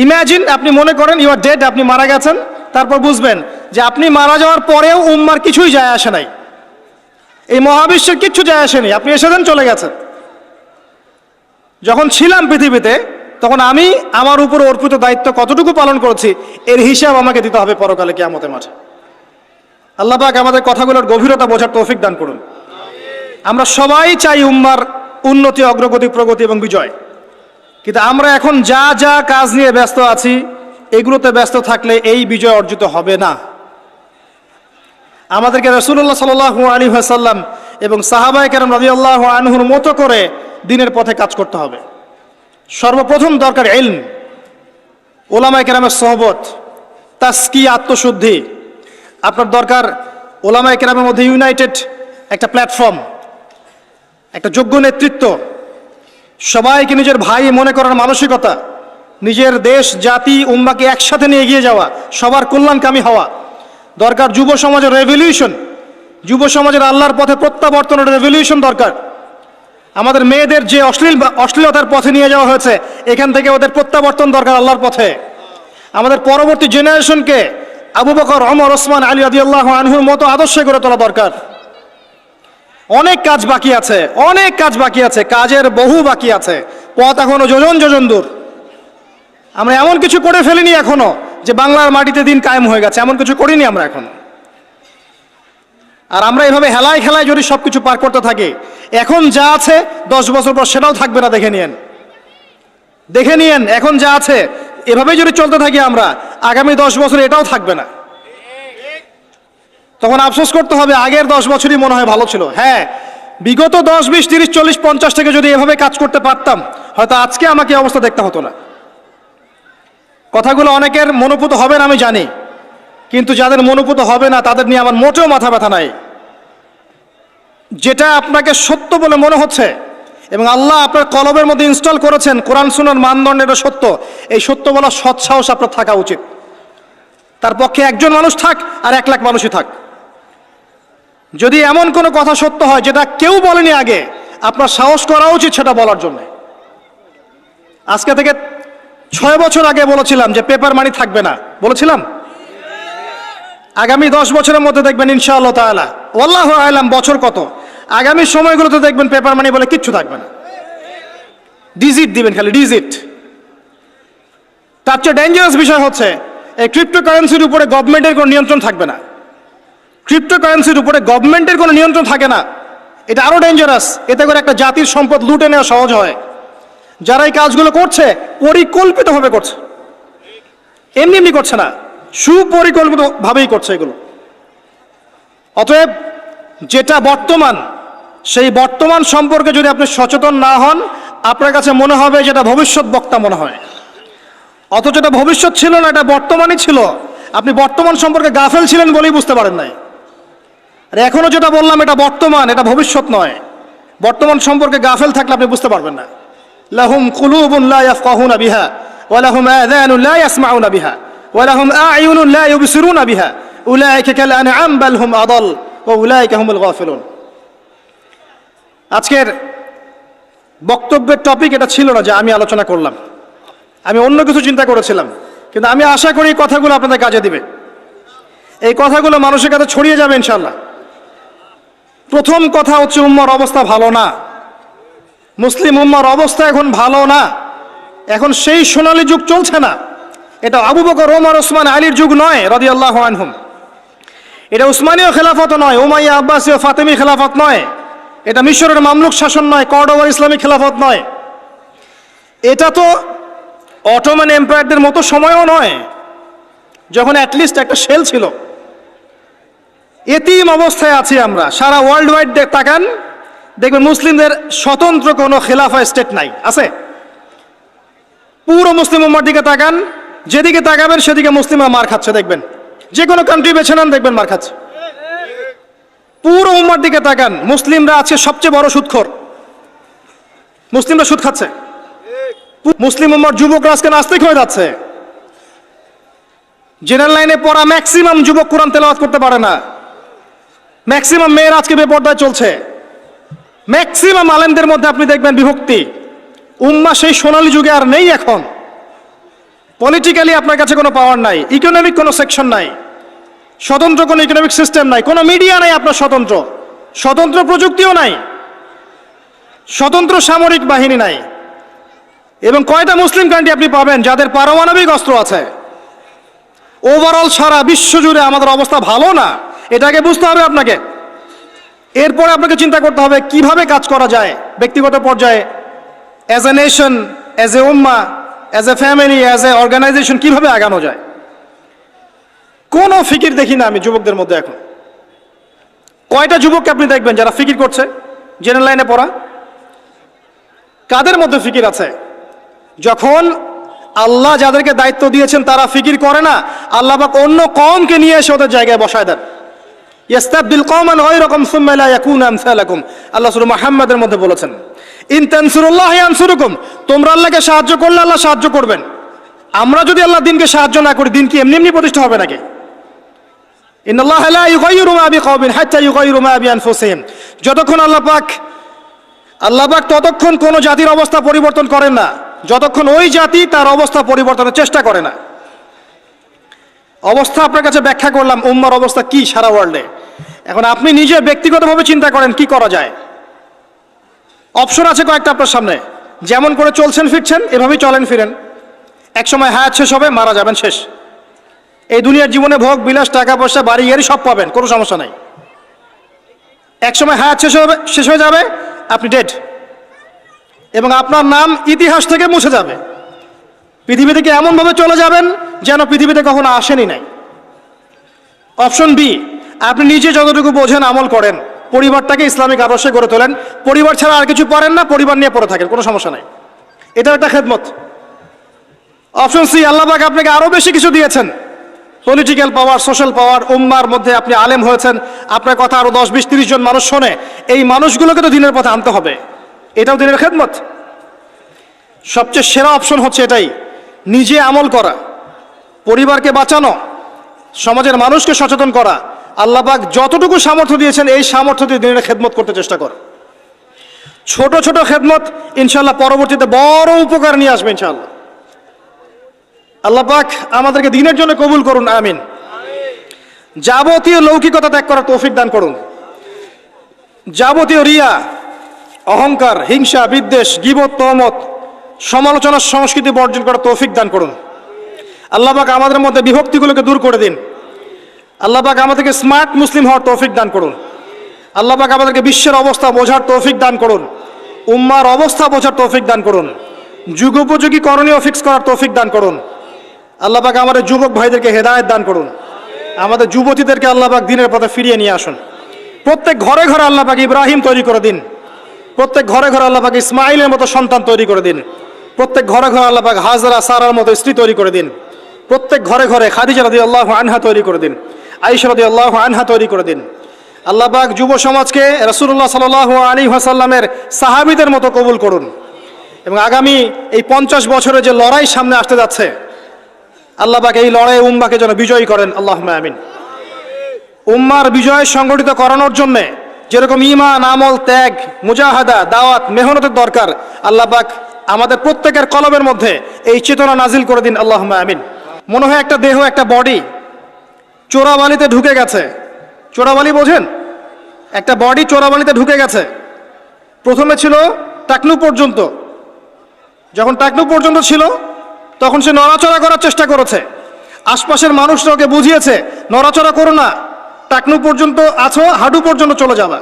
Imagine, আপনি মনে করেন ইউ আর ডেড, আপনি মারা গেছেন, তারপর বুঝবেন যে আপনি মারা যাওয়ার পরেও উম্মার কিছুই যায় আসে নাই, এই মহাবিশ্বের কিচ্ছু যায় আসেনি, আপনি এসেছেন চলে গেছেন। যখন ছিলাম পৃথিবীতে তখন আমি আমার উপর অর্পিত দায়িত্ব কতটুকু পালন করেছি এর হিসাব আমাকে দিতে হবে পরকালে কিয়ামতের মাঠে। আল্লাহ পাক আমাদের কথাগুলোর গভীরতা বোঝার তৌফিক দান করুন। আমরা সবাই চাই উম্মার উন্নতি, অগ্রগতি, প্রগতি এবং বিজয়, কিন্তু আমরা এখন যা যা কাজ নিয়ে ব্যস্ত আছি এগুলোতে ব্যস্ত থাকলে এই বিজয় অর্জিত হবে না। আমাদেরকে রাসূলুল্লাহ সাল্লাল্লাহু আলাইহি ওয়াসাল্লাম এবং সাহাবায়ে কেরাম রাদিয়াল্লাহু আনহুর মতো করে দ্বীনের পথে কাজ করতে হবে। সর্বপ্রথম দরকার ইলম, ওলামায়ে কেরামের সোহবত, তাসকিয়া, আত্মশুদ্ধি। আপনার দরকার ওলামায়ে কেরামের মধ্যে ইউনাইটেড একটা প্ল্যাটফর্ম, একটা যোগ্য নেতৃত্ব, সবাইকে নিজের ভাই মনে করার মানসিকতা, নিজের দেশ, জাতি, উম্মাকে একসাথে নিয়ে এগিয়ে যাওয়া, সবার কল্যাণকামী হওয়া। দরকার যুব সমাজের রেভলিউশন, যুব সমাজের আল্লাহর পথে প্রত্যাবর্তনের রেভলিউশন দরকার। আমাদের মেয়েদের যে অশ্লীলতার পথে নিয়ে যাওয়া হয়েছে এখান থেকে ওদের প্রত্যাবর্তন দরকার আল্লাহর পথে। আমাদের পরবর্তী জেনারেশনকে আবু বকর, ওমর, ওসমান, আলী রাদিয়াল্লাহু আনহুর মতো আদর্শে গড়ে তোলা দরকার। অনেক কাজ বাকি আছে, অনেক কাজ বাকি আছে, কাজের বহু বাকি আছে, পথ এখনো যোজন যোজন দূর। আমরা এমন কিছু করে ফেলিনি এখনো যে বাংলার মাটিতে দিন কায়েম হয়ে গেছে, এমন কিছু করিনি আমরা এখনো। আর আমরা এভাবে হেলায় খেলায় যদি সবকিছু পার করতে থাকি, এখন যা আছে 10 বছর পর সেটাও থাকবে না। দেখে নিয়েন, দেখে নিয়েন, এখন যা আছে এভাবেই যদি চলতে থাকি আমরা, আগামী 10 বছর এটাও থাকবে না। তখন আফসোস করতে হবে আগের 10 বছরই মনে হয় ভালো ছিল। হ্যাঁ, বিগত 10, 20, 30, 40, 50 থেকে যদি এভাবে কাজ করতে পারতাম হয়তো আজকে আমাকে এই অবস্থা দেখতে হতো না। কথাগুলো অনেকের মনোপুত হবে না আমি জানি, কিন্তু যাদের মনোপুত হবে না তাদের নিয়ে আমার মোটেও মাথা ব্যথা নাই। যেটা আপনাকে সত্য বলে মনে হচ্ছে এবং আল্লাহ আপনার কলবের মধ্যে ইনস্টল করেছেন, কোরআন সুন্নাহর মানদণ্ডে এটা সত্য, এই সত্য বলা সৎসাহস আপনার থাকা উচিত। তার পক্ষে একজন মানুষ থাক আর 1 লাখ মানুষই থাক, যদি এমন কোনো কথা সত্য হয় যেটা কেউ বলেনি আগে, আপনার সাহস করা উচিত সেটা বলার জন্য। আজকে থেকে 6 বছর আগে বলেছিলাম যে পেপার মানি থাকবে না, বলেছিলাম। আগামী 10 বছরের মধ্যে দেখবেন ইনশাআল্লাহ তাআলা, ওয়াল্লাহু আ'লাম বছর কত, আগামী সময়গুলোতে দেখবেন পেপার মানি বলে কিচ্ছু থাকবে না, ডিজিট দিবেন খালি ডিজিট। তার চেয়ে ডেঞ্জারাস বিষয় হচ্ছে এই ক্রিপ্টোকারেন্সির উপরে গভর্নমেন্টের কোনো নিয়ন্ত্রণ থাকবে না। ক্রিপ্টোকারেন্সির উপরে গভর্নমেন্টের কোনো নিয়ন্ত্রণ থাকে না, এটা আরো ডেঞ্জারাস। এতে করে একটা জাতির সম্পদ লুটে নেওয়া সহজ হয়। যারা এই কাজগুলো করছে পরিকল্পিতভাবে করছে, এমনি এমনি করছে না, সুপরিকল্পিতভাবেই করছে এগুলো। অতএব যেটা বর্তমান, সেই বর্তমান সম্পর্কে যদি আপনি সচেতন না হন, আপনার কাছে মনে হবে যেটা ভবিষ্যৎ বক্তা মনে হয়, অথচ এটা ভবিষ্যৎ ছিল না, এটা বর্তমানই ছিল। আপনি বর্তমান সম্পর্কে গাফেল ছিলেন বলেই বুঝতে পারেন নাই। আর এখনো যেটা বললাম এটা বর্তমান, এটা ভবিষ্যৎ নয়। বর্তমান সম্পর্কে গাফেল থাকলে আপনি বুঝতে পারবেন না। লাহুম কুলুবুন লা ইয়াফকাহুনা বিহা ওয়া লাহুম আযানুন লা ইয়াসমাউনা বিহা ওয়া লাহুম আ'য়ুনুন লা ইউবসিরুনা বিহা উলাইকা কাল আনআম বাল হুম আদাল ওয়া উলাইকা হুমুল গাফিলুন। আজকের বক্তব্যের টপিক এটা ছিল না যে আমি আলোচনা করলাম, আমি অন্য কিছু চিন্তা করেছিলাম, কিন্তু আমি আশা করি এই কথাগুলো আপনাদের কাজে দিবে, এই কথাগুলো মানুষের কাছে ছড়িয়ে যাবে ইনশাআল্লাহ। প্রথম কথা হচ্ছে উম্মার অবস্থা ভালো না, মুসলিম উম্মার অবস্থা এখন ভালো না। এখন সেই সোনালী যুগ চলছে না। এটা আবু বকর, ওমর, ওসমান, আলীর যুগ নয় রাদিয়াল্লাহু আনহুম। এটা উসমানীয় খেলাফত নয়, উমাইয়া, আব্বাসীয়, ফাতেমি খেলাফত নয়। এটা মিশরের মামলুক শাসন নয়, কর্ডোবার ইসলামিক খেলাফত নয়। এটা তো অটোমান এম্পায়ারদের মতো সময়ও নয়, যখন অ্যাটলিস্ট একটা শেল ছিল। এতিম অবস্থায় আছি আমরা। সারা ওয়ার্ল্ড ওয়াইড তাকান, দেখবেন মুসলিমদের স্বতন্ত্র কোনো খেলাফা স্টেট নাই, আছে? পুরো মুসলিম উম্মার দিকে তাকান, যেদিকে তাকাবেন সেদিকে মুসলিমরা মার খাচ্ছে দেখবেন। যে কোনো কান্ট্রি বেছে নেন দেখবেন মার খাচ্ছে। পুরো উম্মার দিকে তাকান, মুসলিমরা আছে সবচেয়ে বড় সুদখোর, মুসলিমরা সুদ খাচ্ছে। মুসলিম উম্মার যুবকরা আজকে নাস্তিক হয়ে যাচ্ছে। জেনারেল লাইনে পড়া ম্যাক্সিমাম যুবক কোরআন তেলাওয়াত করতে পারে না। ম্যাক্সিমাম মেয়েরা আজকে বেপর্দায় চলছে। ম্যাক্সিমাম আলেমদের মধ্যে আপনি দেখবেন বিভক্তি। উম্মাহ সেই সোনালী যুগে আর নেই এখন। পলিটিক্যালি আপনার কাছে কোনো পাওয়ার নাই, ইকোনমিক কোনো সেকশন নাই, স্বতন্ত্র কোনো ইকোনমিক সিস্টেম নাই, কোনো মিডিয়া নাই আপনার স্বতন্ত্র, স্বতন্ত্র প্রযুক্তিও নাই, স্বতন্ত্র সামরিক বাহিনী নাই। এবং কয়টা মুসলিম কান্ট্রি আপনি পাবেন যাদের পারমাণবিক অস্ত্র আছে? ওভারঅল সারা বিশ্ব জুড়ে আমাদের অবস্থা ভালো না, এটাকে বুঝতে হবে আপনাকে। এরপরে আপনাকে চিন্তা করতে হবে কিভাবে কাজ করা যায় ব্যক্তিগত পর্যায়ে, as a nation, as a উম্মা, as a family, as a organization, কিভাবে আগানো যায়। কোনো ফিকির দেখি না আমি যুবকদের মধ্যে এখন। কয়টা যুবককে আপনি দেখবেন যারা ফিকির করছে? জেনারেল লাইনে পড়া কাদের মধ্যে ফিকির আছে? যখন আল্লাহ যাদেরকে দায়িত্ব দিয়েছেন তারা ফিকির করে না, আল্লাহ পাক অন্য কওমকে নিয়ে এসে ওদের জায়গায় বসায় দেন। ইস্তাবদিল কওমান গায়রাকুম সুম্মা লা ইয়াকুনু আমসালাকুম, আল্লাহ সূরা মুহাম্মাদের মধ্যে বলেছেন, ইন তানসুরুল্লাহ ইয়ানসুরুকুম, তোমরা আল্লাহকে সাহায্য করলে আল্লাহ সাহায্য করবেন। আমরা যদি আল্লাহ দিনকে সাহায্য না করি, দিন কি এমনি এমনি প্রতিষ্ঠা হবে নাকি? ইন্নাল্লাহা লা ইউগাইয়িরু মা বিকওমিন হাত্তা ইউগাইয়িরু মা বিআনফুসিহিম, যতক্ষণ আল্লাহ পাক ততক্ষণ কোনো জাতির অবস্থা পরিবর্তন করেন না যতক্ষণ ওই জাতি তার অবস্থা পরিবর্তনের চেষ্টা করে না। অবস্থা আপনার কাছে ব্যাখ্যা করলাম, উম্মার অবস্থা কি সারা ওয়ার্ল্ডে। এখন আপনি নিজে ব্যক্তিগতভাবে চিন্তা করেন কি করা যায়। অপশন আছে কয়েকটা আপনার সামনে, যেমন করে চলছেন ফিরছেন এভাবেই চলেন ফিরেন। একসময় হায়াত শেষ হবে, মারা যাবেন, শেষ। এই দুনিয়ার জীবনে ভোগ বিলাস, টাকা পয়সা, বাড়ি গাড়ি সব পাবেন, কোনো সমস্যা নাই। একসময় হায়াত শেষ হয়ে যাবে, আপনি ডেড, এবং আপনার নাম ইতিহাস থেকে মুছে যাবে। পৃথিবী থেকে এমনভাবে চলে যাবেন যেন পৃথিবীতে কখনো আসেনি নাই। অপশন বি, আপনি নিজে যতটুকু বোঝেন আমল করেন, পরিবারটাকে ইসলামিক আদর্শে গড়ে তোলেন, পরিবার ছাড়া আর কিছু পারেন না, পরিবার নিয়ে পড়ে থাকেন, কোনো সমস্যা নাই, এটা একটা খেদমত। অপশন সি, আল্লাহ পাক আপনাকে আরো বেশি কিছু দিয়েছেন, পলিটিক্যাল পাওয়ার, সোশ্যাল পাওয়ার, উম্মার মধ্যে আপনি আলেম হয়েছেন, আপনার কথা আরো 10, 20, 30 জন মানুষ শোনে, এই মানুষগুলোকে তো দিনের পথে আনতে হবে, এটাও দিনের খেদমত। সবচেয়ে সেরা অপশন হচ্ছে এটাই, নিজে আমল করা, পরিবারকে বাঁচানো, সমাজের মানুষকে সচেতন করা। আল্লাহ পাক যতটুকু সামর্থ্য দিয়েছেন এই সামর্থ্য দিয়ে দিনের খেদমত করতে চেষ্টা কর। ছোট ছোট খেদমত ইনশাআল্লাহ পরবর্তীতে বড় উপকার নিয়ে আসবে ইনশাআল্লাহ। আল্লাহ পাক আমাদেরকে দিনের জন্য কবুল করুন, আমিন। যাবতীয় লৌকিকতা ত্যাগ করার তৌফিক দান করুন, যাবতীয় রিয়া, অহংকার, হিংসা, বিদ্বেষ, গীবত, তহমত, সমালোচনার সংস্কৃতি বর্জন করার তৌফিক দান করুন। আল্লাহ পাক আমাদের মধ্যে বিভক্তিগুলোকে দূর করে দিন। আল্লাহ পাক আমাদেরকে স্মার্ট মুসলিম হওয়ার তৌফিক দান করুন। আল্লাহ পাক আমাদেরকে বিশ্বের অবস্থা বোঝার তৌফিক দান করুন, উম্মার অবস্থা বোঝার তৌফিক দান করুন, যুগোপযোগী করণীয় ফিক্স করার তৌফিক দান করুন। আল্লাহ পাক আমাদের যুবক ভাইদেরকে হেদায়েত দান করুন, আমাদের যুবতীদেরকে আল্লাহ পাক দ্বীনের পথে ফিরিয়ে নিয়ে আসুন। প্রত্যেক ঘরে ঘরে আল্লাহ পাক ইব্রাহিম তৈরি করে দিন, প্রত্যেক ঘরে ঘরে আল্লাহ পাক ইসমাইলের মতো সন্তান তৈরি করে দিন, প্রত্যেক ঘরে ঘরে আল্লাহ পাক হাজরা, সারার মতো স্ত্রী তৈরি করে দিন, প্রত্যেক ঘরে ঘরে খাদিজা রাদিয়াল্লাহু আনহা তৈরি করে দিন, আয়েশা রাদিয়াল্লাহু আনহা তৈরি করে দিন। আল্লাহ পাক যুব সমাজকে রাসূলুল্লাহ সাল্লাল্লাহু আলাইহি ওয়াসাল্লামের সাহাবীদের মতো কবুল করুন। এবং আগামী এই 50 বছরের যে লড়াই সামনে আসতে যাচ্ছে, আল্লাহ পাক এই লড়াই উম্মাকে যেন বিজয়ী করেন, আল্লাহুম্মা আমিন। উম্মার বিজয় সংগঠিত করানোর জন্য যেরকম ঈমান, আমল, ত্যাগ, মুজাহাদা, দাওয়াত, মেহনতের দরকার, আল্লাহ পাক আমাদের প্রত্যেকের কলবের মধ্যে এই চেতনা নাজিল করে দিন, আল্লাহুম্মা আমিন। মনে হয় একটা দেহ, একটা বডি চোরাবালিতে ঢুকে গেছে। চোরাবালি বোঝেন? একটা বডি চোরাবালিতে ঢুকে গেছে। প্রথমে ছিল টাকনু পর্যন্ত, যখন টাকনু পর্যন্ত ছিল তখন সে নড়াচড়া করার চেষ্টা করেছে, আশপাশের মানুষরা ওকে বুঝিয়েছে নড়াচড়া করো না, টাকনু পর্যন্ত আছো, হাঁটু পর্যন্ত চলে যাবা।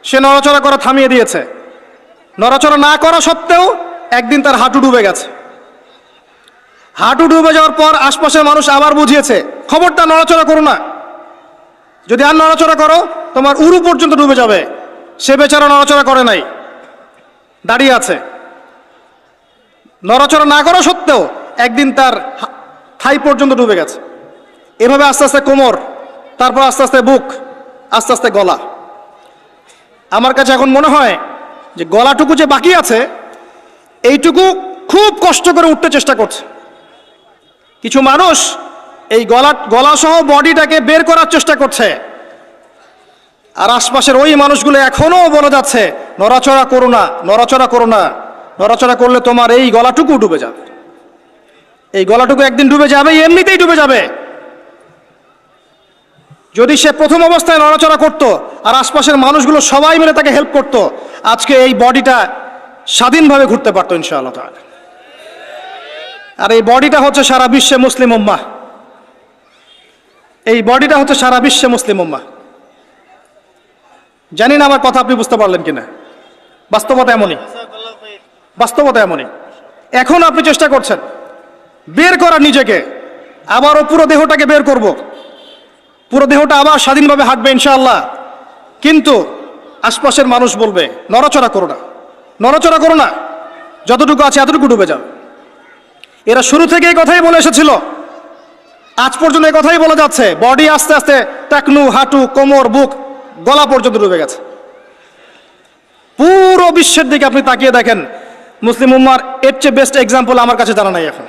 সে নড়াচড়া করা থামিয়ে দিয়েছে। নড়াচড়া না করা সত্ত্বেও একদিন তার হাঁটু ডুবে গেছে। হাঁটু ডুবে যাওয়ার পর আশপাশের মানুষ আবার বুঝিয়েছে খবরটা নড়াচড়া করো না, যদি আর নড়াচড়া করো তোমার উরু পর্যন্ত ডুবে যাবে। সে বেচারা নড়াচড়া করে নাই, দাঁড়িয়ে আছে। নড়াচড়া না করা সত্ত্বেও একদিন তার থাই পর্যন্ত ডুবে গেছে। এভাবে আস্তে আস্তে কোমর, তারপর আস্তে আস্তে বুক, আস্তে আস্তে গলা। আমার কাছে এখন মনে হয় যে গলাটুকু যে বাকি আছে এইটুকু খুব কষ্ট করে উঠতে চেষ্টা করছে। কিছু মানুষ এই গলা সহ বডিটাকে বের করার চেষ্টা করছে, আর আশপাশের ওই মানুষগুলো এখনো বলে যাচ্ছে নড়াচড়া করো না, নড়াচড়া করো না, নড়াচড়া করলে তোমার এই গলাটুকু ডুবে যাবে। এই গলাটুকু একদিন ডুবে যাবে, এমনিতেই ডুবে যাবে। যদি সে প্রথম অবস্থায় নড়াচড়া করত আর আশপাশের মানুষগুলো সবাই মিলে তাকে হেল্প করত, আজকে এই বডিটা স্বাধীনভাবে ঘুরতে পারতো ইনশাআল্লাহ তাআলা। আর এই বডিটা হচ্ছে সারা বিশ্বে মুসলিম উম্মাহ, এই বডিটা হচ্ছে সারা বিশ্বে মুসলিম উম্মাহ। জানি না আমার কথা আপনি বুঝতে পারলেন কিনা। বাস্তবতা এমনই, বাস্তবতা এমনই। এখন আপনি চেষ্টা করছেন বের করার নিজেকে, আবারও পুরো দেহটাকে বের করব, পুরো দেহটা আবার স্বাধীনভাবে হাঁটবে ইনশাআল্লাহ। কিন্তু আশপাশের মানুষ বলবে নড়াচড়া করো না, নড়াচড়া করো না, যতটুকু আছে এতটুকু ডুবে যাও। এরা শুরু থেকে এই কথাই বলে এসেছিল, আজ পর্যন্ত এই কথাই বলে যাচ্ছে। বডি আস্তে আস্তে টাকনু, হাঁটু, কোমর, বুক, গলা পর্যন্ত ডুবে গেছে। পুরো বিশ্বের দিকে আপনি তাকিয়ে দেখেন, মুসলিম উম্মার এর চেয়ে বেস্ট এক্সাম্পল আমার কাছে জানা নাই এখন।